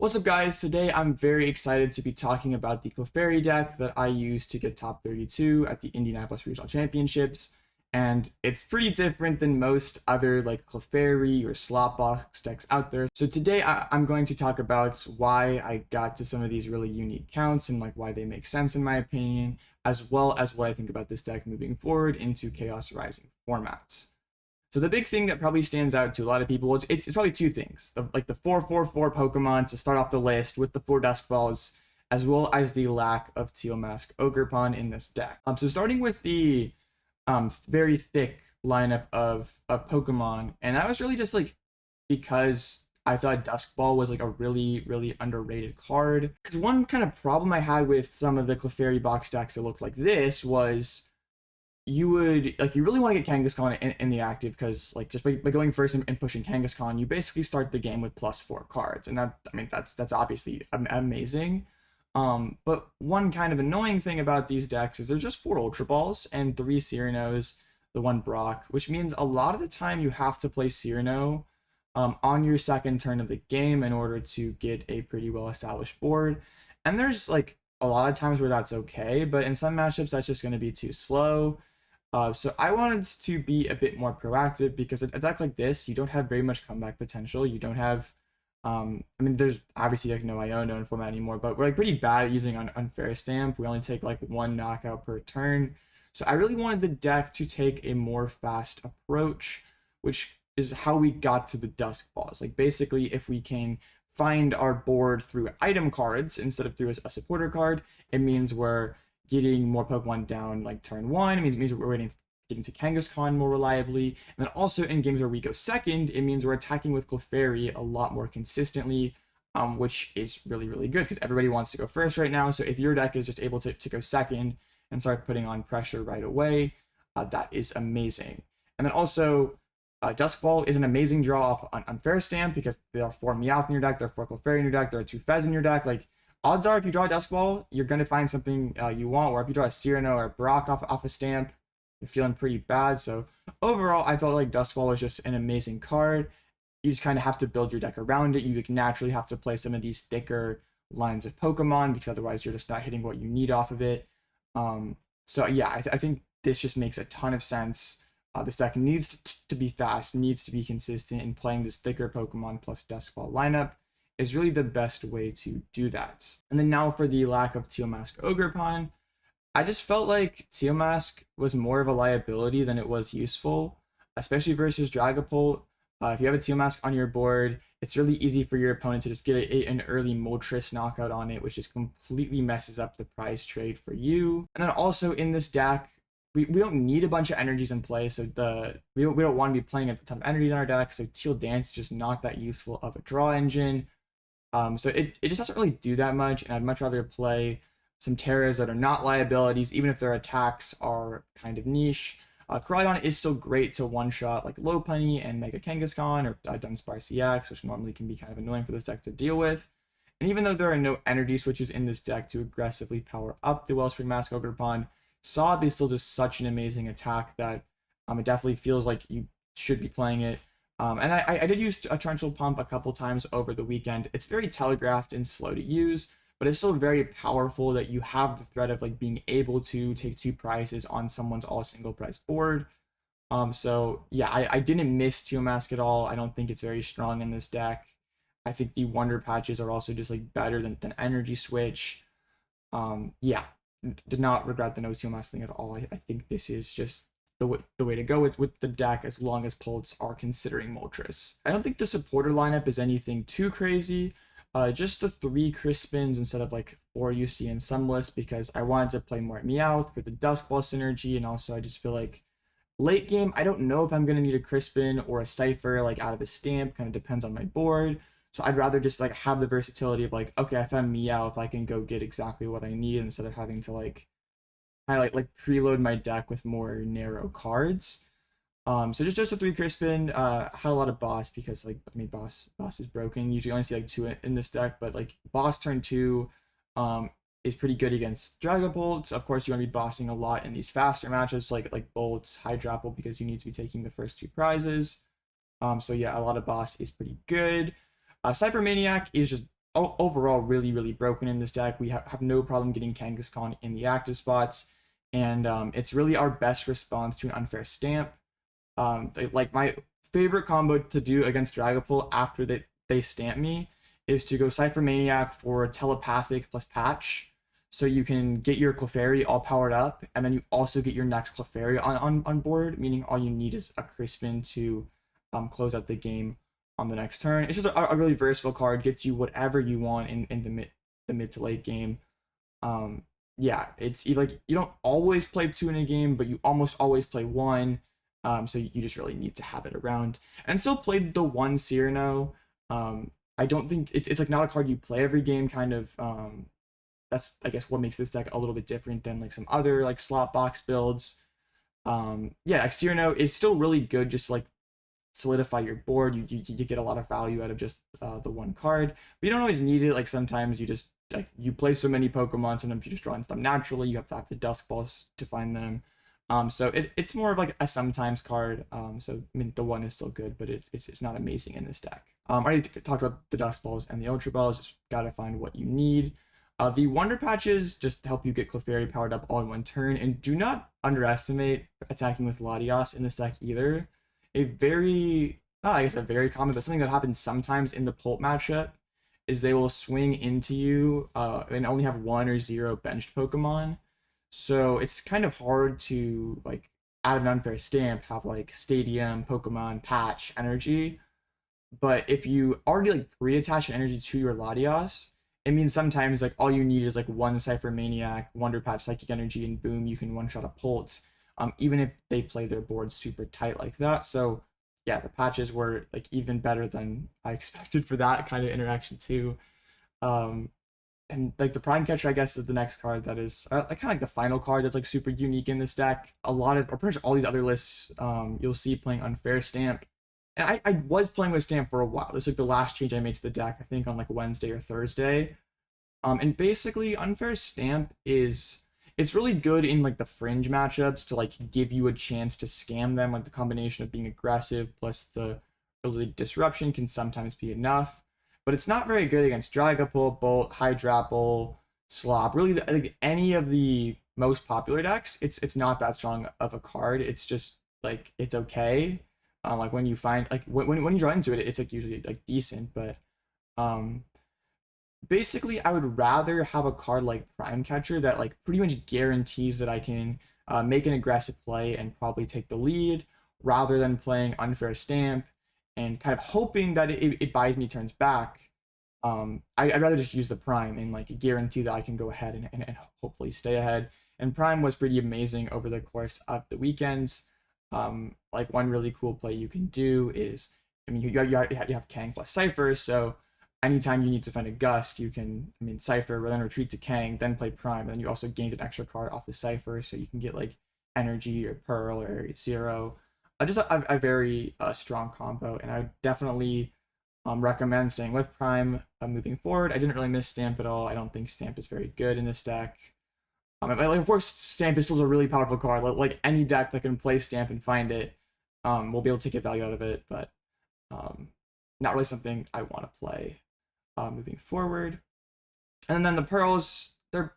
What's up guys, today I'm very excited to be talking about the Clefairy deck that I used to get top 32 at the Indianapolis Regional Championships, and it's pretty different than most other like Clefairy or Slotbox decks out there. So today I'm going to talk about why I got to some of these really unique counts and like why they make sense in my opinion, as well as what I think about this deck moving forward into Chaos Rising formats. So the big thing that probably stands out to a lot of people is it's probably two things. Like the 4/4/4 Pokemon to start off the list with the 4 Dusk Balls, as well as the lack of Teal Mask Ogerpon in this deck. So starting with the very thick lineup of Pokemon, and that was really just like because I thought Dusk Ball was like a really underrated card. Because one kind of problem I had with some of the Clefairy box decks that looked like this was you really want to get Kangaskhan in the active, because like just by going first and pushing Kangaskhan, you basically start the game with +4 cards, and that's obviously amazing. But one kind of annoying thing about these decks is there's just 4 Ultra Balls and 3 Cyranos, the 1 Brock, which means a lot of the time you have to play Cyrano on your second turn of the game in order to get a pretty well established board. And there's like a lot of times where that's okay, but in some matchups that's just going to be too slow. So I wanted to be a bit more proactive, because a deck like this, you don't have very much comeback potential. You don't have, there's obviously like no IO, no in format anymore, but we're like pretty bad at using Unfair Stamp. We only take like 1 knockout per turn. So I really wanted the deck to take a more fast approach, which is how we got to the Dusk Balls. Like basically, if we can find our board through item cards instead of through a supporter card, it means we're getting more Pokemon down like turn 1. It means we're getting to Kangaskhan more reliably. And then also in games where we go second, it means we're attacking with Clefairy a lot more consistently, which is really good, because everybody wants to go first right now. So if your deck is just able to go second and start putting on pressure right away, that is amazing. And then also, Dusk Ball is an amazing draw off on Unfair Stamp, because there are 4 Meowth in your deck, there are 4 Clefairy in your deck, there are 2 Fez in your deck. Like, odds are if you draw a Dusk Ball, you're going to find something you want, or if you draw a Cyrano or a Brock off a stamp, you're feeling pretty bad. So overall, I felt like Dusk Ball was just an amazing card. You just kind of have to build your deck around it. You naturally have to play some of these thicker lines of Pokemon, because otherwise you're just not hitting what you need off of it. So yeah, I think this just makes a ton of sense. This deck needs to be fast, needs to be consistent, and playing this thicker Pokemon plus Dusk Ball lineup is really the best way to do that. And then now for the lack of Teal Mask Ogerpon, I just felt like Teal Mask was more of a liability than it was useful, especially versus Dragapult. If you have a Teal Mask on your board, it's really easy for your opponent to just get an early Moltres knockout on it, which just completely messes up the prize trade for you. And then also in this deck, we don't need a bunch of energies in play, so we don't want to be playing a ton of energies in our deck, so Teal Dance is just not that useful of a draw engine. So it just doesn't really do that much, and I'd much rather play some Terras that are not liabilities, even if their attacks are kind of niche. Koraidon is still great to one-shot like Lopunny and Mega Kangaskhan or Dunsparce EX, which normally can be kind of annoying for this deck to deal with. And even though there are no energy switches in this deck to aggressively power up the Wellspring Mask Ogerpon, Sob is still just such an amazing attack that it definitely feels like you should be playing it. And I did use a Torrential Pump a couple times over the weekend. It's very telegraphed and slow to use, but it's still very powerful that you have the threat of like being able to take 2 prizes on someone's all single prize board. So yeah, I didn't miss Teal Mask at all. I don't think it's very strong in this deck. I think the Wonder Patches are also just like better than Energy Switch. Yeah, did not regret the no Teal Mask thing at all. I think this is just the way to go with the deck, as long as Pults are considering Moltres. I don't think the supporter lineup is anything too crazy. Just the 3 Crispins instead of like 4 you see in some lists, because I wanted to play more Meowth for the Dusk Ball synergy, and also I just feel like late game, I don't know if I'm going to need a Crispin or a Cypher like out of a stamp, kind of depends on my board. So I'd rather just like have the versatility of like, okay, if I'm Meowth, I can go get exactly what I need, instead of having to like kind of like preload my deck with more narrow cards. So just a 3 Crispin. Had a lot of boss, because like boss is broken. Usually only see like 2 in this deck, but like boss turn 2 is pretty good against Dragapult. Of course, you want to be bossing a lot in these faster matchups like Bolts, Hydrapple, because you need to be taking the first 2 prizes. So yeah, a lot of boss is pretty good. Ciphermaniac is just overall really broken in this deck. We have no problem getting Kangaskhan in the active spots, and it's really our best response to an unfair stamp. Like my favorite combo to do against Dragapult after they stamp me is to go Ciphermaniac for Telepathic plus Patch, so you can get your Clefairy all powered up, and then you also get your next Clefairy on board, meaning all you need is a Crispin to close out the game on the next turn. It's just a really versatile card, gets you whatever you want in the mid to late game. Yeah, it's like you don't always play 2 in a game, but you almost always play 1. So you just really need to have it around. And still played the 1 Cyrano. I don't think it's like not a card you play every game, kind of. That's, I guess, what makes this deck a little bit different than like some other like slot box builds. Yeah, like Cyrano is still really good, just like solidify your board. You get a lot of value out of just the 1 card, but you don't always need it. Like sometimes you just like you play so many Pokemon, sometimes you just draw into them naturally. You have to have the Dusk Balls to find them. So it's more of like a sometimes card. So I mean the 1 is still good, but it's not amazing in this deck. I already talked about the Dusk Balls and the Ultra Balls. Just gotta find what you need. The Wonder Patches just help you get Clefairy powered up all in 1 turn, and do not underestimate attacking with Latias in this deck either. A very, not I guess a very common, but something that happens sometimes in the Pult matchup is they will swing into you and only have 1 or 0 benched Pokemon. So it's kind of hard to like add an unfair stamp, have like Stadium, Pokemon, Patch, Energy. But if you already like pre-attach energy to your Latias, it means sometimes like all you need is like 1 Ciphermaniac, Wonder Patch, Psychic Energy, and boom, you can one-shot a Pult. Even if they play their board super tight like that. So yeah, the patches were like even better than I expected for that kind of interaction too. And like the Prime Catcher, I guess, is the next card that is kind of like the final card that's like super unique in this deck. A lot of, or pretty much all these other lists, you'll see playing Unfair Stamp. And I was playing with Stamp for a while. This is like the last change I made to the deck, I think on like Wednesday or Thursday. And basically Unfair Stamp is, it's really good in like the fringe matchups to like give you a chance to scam them. Like the combination of being aggressive plus the early disruption can sometimes be enough, but it's not very good against Dragapult, Bolt, Hydrapple, Slop. Really, I think any of the most popular decks, it's not that strong of a card. It's just like it's okay. Like when you find like when you draw into it, it's like usually like decent, but um basically I would rather have a card like Prime Catcher that like pretty much guarantees that I can make an aggressive play and probably take the lead, rather than playing Unfair Stamp and kind of hoping that it buys me turns back. I'd rather just use the Prime and like guarantee that I can go ahead and hopefully stay ahead. And Prime was pretty amazing over the course of the weekends. Like one really cool play you can do is, I mean, you have Kang plus Cypher, so anytime you need to find a Gust, you can, I mean, Cypher, then retreat to Kang, then play Prime, and then you also gained an extra card off the Cypher, so you can get like Energy or Pearl or Zero. Just a very strong combo, and I definitely recommend staying with Prime moving forward. I didn't really miss Stamp at all. I don't think Stamp is very good in this deck. Of course, Stamp is still a really powerful card. Like any deck that can play Stamp and find it will be able to get value out of it, but not really something I want to play moving forward. And then the Pearls, they're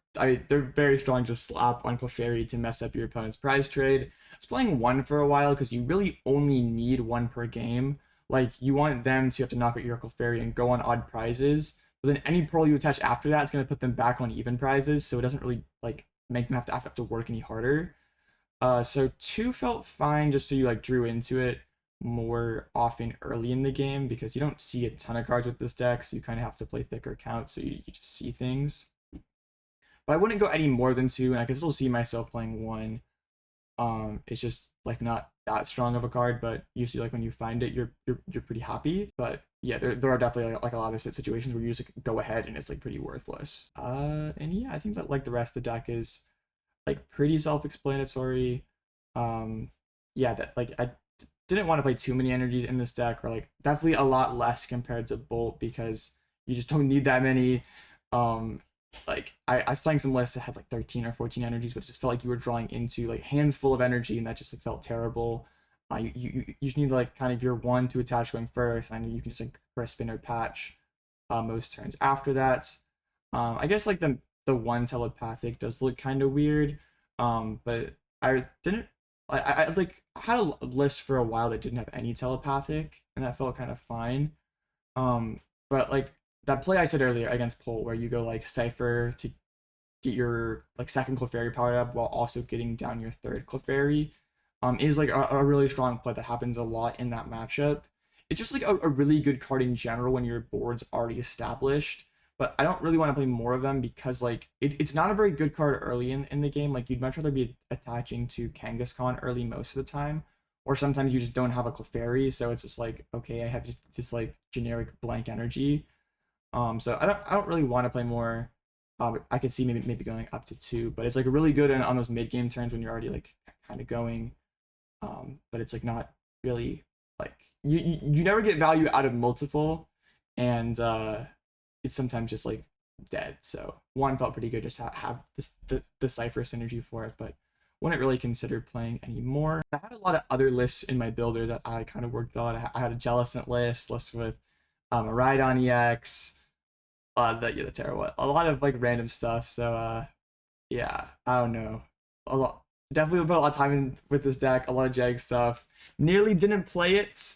very strong. Just slap on Clefairy to mess up your opponent's prize trade. I was playing 1 for a while because you really only need 1 per game. Like you want them to have to knock out your Clefairy and go on odd prizes, but then any Pearl you attach after that is going to put them back on even prizes, so it doesn't really like make them have to work any harder. So 2 felt fine, just so you like drew into it more often early in the game, because you don't see a ton of cards with this deck, so you kind of have to play thicker counts, so you just see things. But I wouldn't go any more than 2, and I can still see myself playing 1. It's just like not that strong of a card, but usually like when you find it, you're pretty happy. But yeah, there are definitely like a lot of situations where you just like, go ahead and it's like pretty worthless. And yeah, I think that like the rest of the deck is like pretty self-explanatory. Yeah, that like I didn't want to play too many energies in this deck, or like definitely a lot less compared to Bolt, because you just don't need that many. Like I was playing some lists that had like 13 or 14 energies, but it just felt like you were drawing into like hands full of energy, and that just like, felt terrible. You just need like kind of your 1 to attach going first, and you can just like Crispin or Patch most turns after that. I guess like the one telepathic does look kind of weird, but I didn't. I like had a list for a while that didn't have any telepathic, and that felt kind of fine. But like that play I said earlier against Pol, where you go like Cypher to get your like second Clefairy powered up while also getting down your third Clefairy, is like a really strong play that happens a lot in that matchup. It's just like a really good card in general when your board's already established, but I don't really want to play more of them because like it's not a very good card early in the game. Like you'd much rather be attaching to Kangaskhan early most of the time, or sometimes you just don't have a Clefairy, so it's just like, okay, I have just this like generic blank energy. So I don't really want to play more. I could see maybe going up to 2, but it's like really good on those mid game turns when you're already like kind of going. But it's like not really like you never get value out of multiple, and it's sometimes just like dead. So one felt pretty good just to have the Cypher synergy for it, but wouldn't really consider playing anymore. I had a lot of other lists in my builder that I kind of worked on. I had a Jellicent list with a Koraidon EX, the Terra, a lot of like random stuff. So yeah, I don't know, a lot. Definitely put a lot of time in with this deck, a lot of Jag stuff. Nearly didn't play it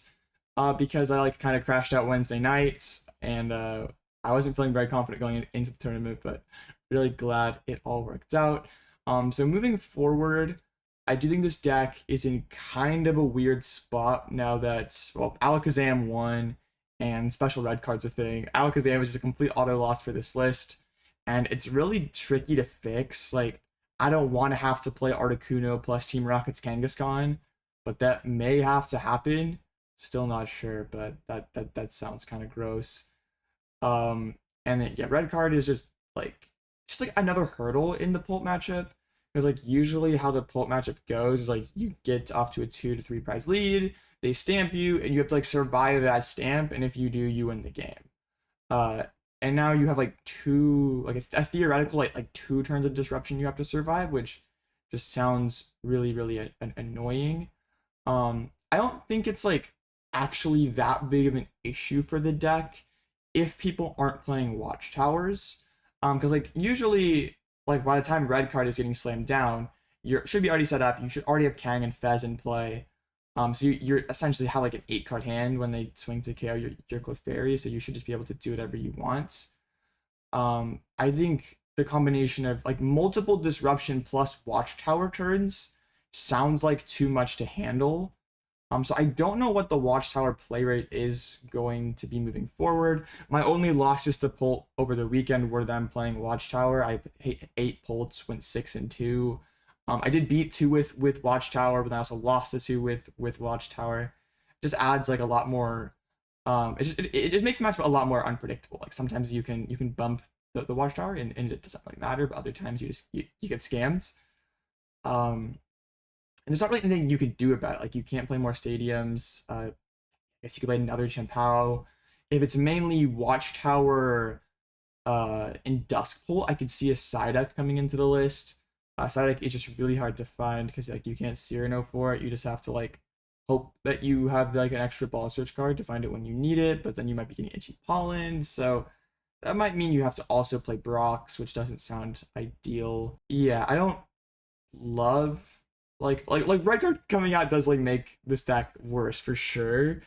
because I like kind of crashed out Wednesday nights, and I wasn't feeling very confident going into the tournament, but really glad it all worked out. So moving forward, I do think this deck is in kind of a weird spot now that, well, Alakazam won and special red card's a thing. Alakazam is just a complete auto loss for this list, and it's really tricky to fix. Like, I don't want to have to play Articuno plus Team Rocket's Kangaskhan, but that may have to happen. Still not sure, but that sounds kind of gross. And then, yeah, red card is just like another hurdle in the Pult matchup, because like usually how the Pult matchup goes is like you get off to a 2 to 3 prize lead, they stamp you, and you have to like survive that stamp, and if you do, you win the game. And now you have like a theoretical like 2 turns of disruption you have to survive, which just sounds really annoying. I don't think it's like actually that big of an issue for the deck if people aren't playing Watchtowers, because like usually like by the time red card is getting slammed down, you should be already set up. You should already have Kang and Fez in play. So you're essentially have like an 8 card hand when they swing to KO your Clefairy, so you should just be able to do whatever you want. I think the combination of like multiple disruption plus Watchtower turns sounds like too much to handle. So I don't know what the Watchtower play rate is going to be moving forward. My only losses to Pult over the weekend were them playing Watchtower. I 8 Pults, went 6-2. I did beat 2 with Watchtower, but I also lost the 2 with Watchtower. Just adds like a lot more. It just makes the matchup a lot more unpredictable. Like sometimes you can bump the Watchtower and it doesn't really matter, but other times you get scammed. And there's not really anything you can do about it. Like you can't play more stadiums. I guess you could play another Chien-Pao. If it's mainly Watchtower in Dusk Ball, I could see a Psyduck coming into the list. Psyduck is just really hard to find because like you can't Cyrano for it. You just have to like hope that you have like an extra ball search card to find it when you need it, but then you might be getting itchy pollen, so that might mean you have to also play Brox, which doesn't sound ideal. Yeah, I don't love like red card coming out does like make this deck worse for sure.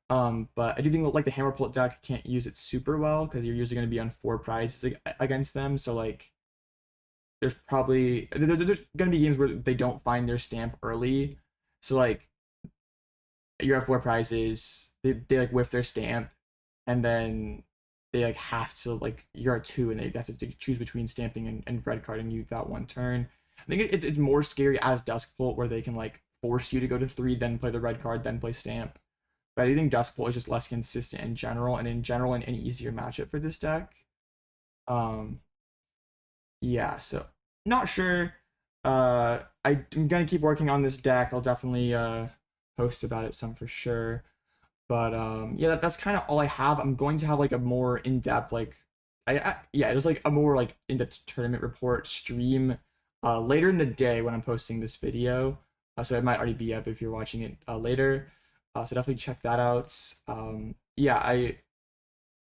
But I do think like the Hammer Pult deck can't use it super well because you're usually going to be on 4 prizes against them. So like there's probably there's going to be games where they don't find their stamp early. So like you have 4 prizes, they like whiff their stamp, and then they like have to like you're at 2 and they have to choose between stamping and red carding you that one turn. I think it's more scary as Dusk Bolt where they can like force you to go to 3, then play the red card, then play stamp. But I think Dusk Bolt is just less consistent in general, and in general an easier matchup for this deck. Yeah, so not sure. I'm gonna keep working on this deck. I'll definitely post about it some for sure. But yeah, that's kind of all I have. I'm going to have like a more in-depth like yeah, just like a more like in-depth tournament report stream later in the day when I'm posting this video. So it might already be up if you're watching it later. So definitely check that out. Yeah, I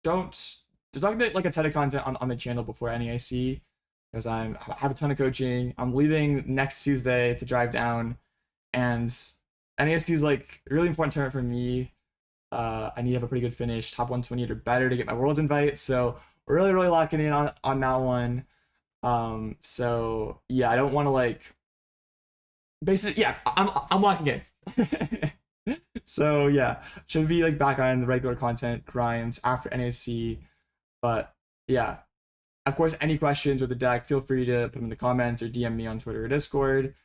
don't there's not gonna be like a ton of content on the channel before NAIC because I have a ton of coaching. I'm leaving next Tuesday to drive down, and NASD is like a really important tournament for me. I need to have a pretty good finish, top 128 or better to get my Worlds invite. So we're really locking in on that one. So yeah, I don't want to like basically yeah, I'm locking in. So yeah, should be like back on the regular content grinds after NAC. But yeah, of course, any questions with the deck, feel free to put them in the comments or DM me on Twitter or Discord.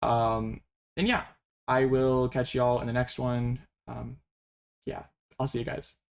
And yeah, I will catch y'all in the next one. Yeah, I'll see you guys.